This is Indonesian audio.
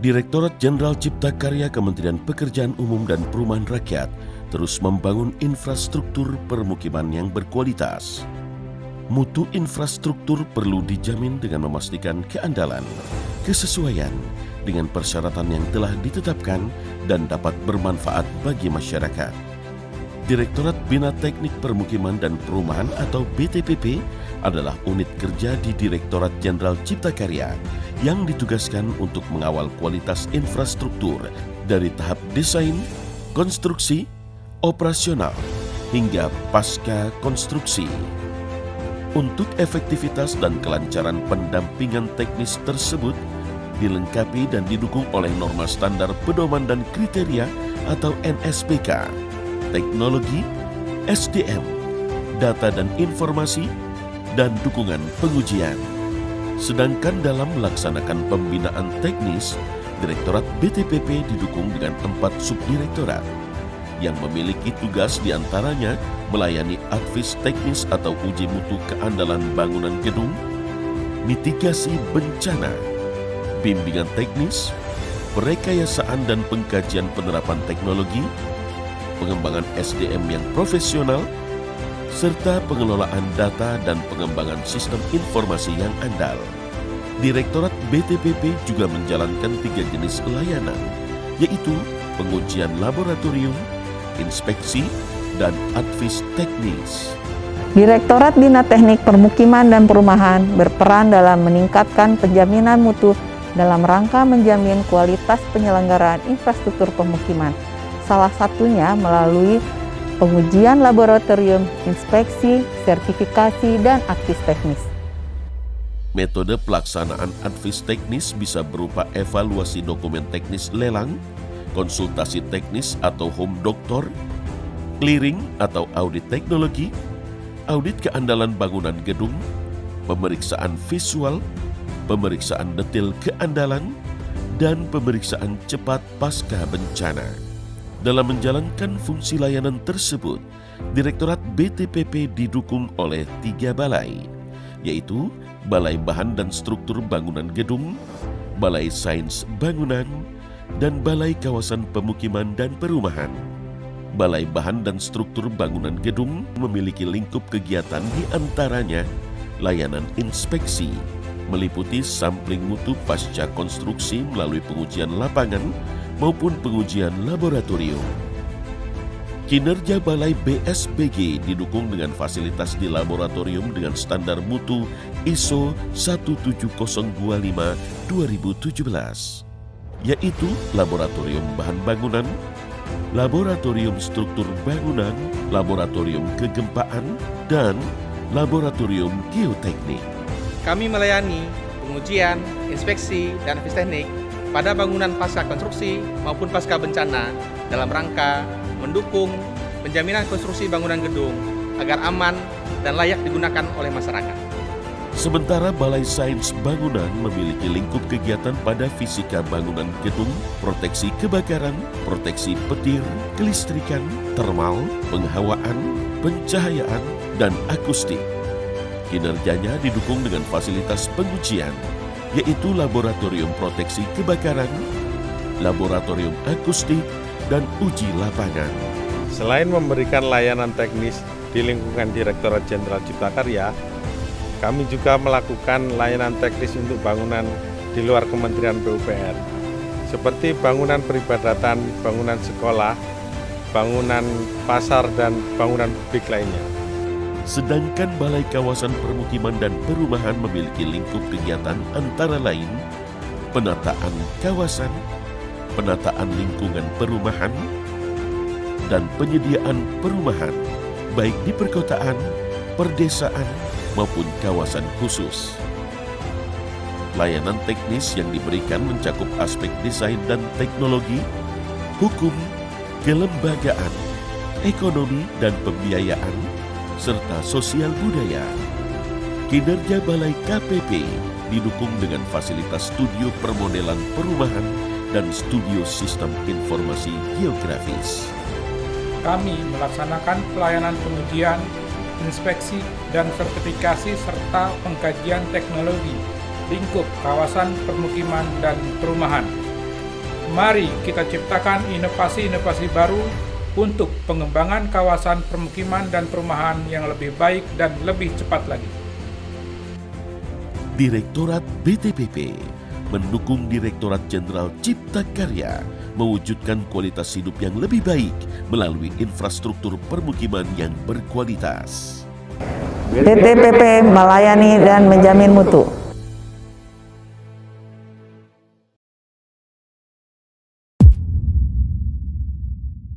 Direktorat Jenderal Cipta Karya Kementerian Pekerjaan Umum dan Perumahan Rakyat terus membangun infrastruktur permukiman yang berkualitas. Mutu infrastruktur perlu dijamin dengan memastikan keandalan, kesesuaian dengan persyaratan yang telah ditetapkan dan dapat bermanfaat bagi masyarakat. Direktorat Bina Teknik Permukiman dan Perumahan atau BTPP adalah unit kerja di Direktorat Jenderal Cipta Karya yang ditugaskan untuk mengawal kualitas infrastruktur dari tahap desain, konstruksi, operasional, hingga pasca konstruksi. Untuk efektivitas dan kelancaran pendampingan teknis tersebut dilengkapi dan didukung oleh norma standar pedoman dan kriteria atau NSPK, teknologi, SDM, data dan informasi, dan dukungan pengujian. Sedangkan dalam melaksanakan pembinaan teknis, Direktorat BTPP didukung dengan 4 subdirektorat yang memiliki tugas diantaranya melayani advis teknis atau uji mutu keandalan bangunan gedung, mitigasi bencana, bimbingan teknis, perekayasaan dan pengkajian penerapan teknologi, pengembangan SDM yang profesional, serta pengelolaan data dan pengembangan sistem informasi yang andal. Direktorat BTPP juga menjalankan 3 jenis layanan, yaitu pengujian laboratorium, inspeksi, dan advis teknis. Direktorat Bina Teknik Permukiman dan Perumahan berperan dalam meningkatkan penjaminan mutu dalam rangka menjamin kualitas penyelenggaraan infrastruktur pemukiman. Salah satunya melalui pengujian laboratorium, inspeksi, sertifikasi, dan advis teknis. Metode pelaksanaan advis teknis bisa berupa evaluasi dokumen teknis lelang, konsultasi teknis atau home doktor, clearing atau audit teknologi, audit keandalan bangunan gedung, pemeriksaan visual, pemeriksaan detail keandalan, dan pemeriksaan cepat pasca bencana. Dalam menjalankan fungsi layanan tersebut, Direktorat BTPP didukung oleh 3 balai, yaitu Balai Bahan dan Struktur Bangunan Gedung, Balai Sains Bangunan, dan Balai Kawasan Pemukiman dan Perumahan. Balai Bahan dan Struktur Bangunan Gedung memiliki lingkup kegiatan di antaranya layanan inspeksi, meliputi sampling mutu pasca konstruksi melalui pengujian lapangan maupun pengujian laboratorium. Kinerja Balai BSBG didukung dengan fasilitas di laboratorium dengan standar mutu ISO 17025-2017, yaitu Laboratorium Bahan Bangunan, Laboratorium Struktur Bangunan, Laboratorium Kegempaan, dan Laboratorium Geoteknik. Kami melayani pengujian, inspeksi, dan advis teknik pada bangunan pasca konstruksi maupun pasca bencana dalam rangka mendukung penjaminan konstruksi bangunan gedung agar aman dan layak digunakan oleh masyarakat. Sementara Balai Sains Bangunan memiliki lingkup kegiatan pada fisika bangunan gedung, proteksi kebakaran, proteksi petir, kelistrikan, termal, penghawaan, pencahayaan, dan akustik. Kinerjanya didukung dengan fasilitas pengujian, yaitu Laboratorium Proteksi Kebakaran, Laboratorium Akustik, dan uji lapangan. Selain memberikan layanan teknis di lingkungan Direktorat Jenderal Cipta Karya, kami juga melakukan layanan teknis untuk bangunan di luar Kementerian PUPR, seperti bangunan peribadatan, bangunan sekolah, bangunan pasar, dan bangunan publik lainnya. Sedangkan Balai Kawasan Permukiman dan Perumahan memiliki lingkup kegiatan antara lain penataan kawasan, penataan lingkungan perumahan, dan penyediaan perumahan, baik di perkotaan, perdesaan, maupun kawasan khusus. Layanan teknis yang diberikan mencakup aspek desain dan teknologi, hukum, kelembagaan, ekonomi dan pembiayaan, serta sosial budaya. Kinerja Balai KPP didukung dengan fasilitas studio permodelan perumahan dan studio sistem informasi geografis. Kami melaksanakan pelayanan pengujian, inspeksi, dan sertifikasi serta pengkajian teknologi lingkup kawasan permukiman dan perumahan. Mari kita ciptakan inovasi-inovasi baru untuk pengembangan kawasan permukiman dan perumahan yang lebih baik dan lebih cepat lagi. Direktorat BTPP mendukung Direktorat Jenderal Cipta Karya mewujudkan kualitas hidup yang lebih baik melalui infrastruktur permukiman yang berkualitas. BTPP melayani dan menjamin mutu.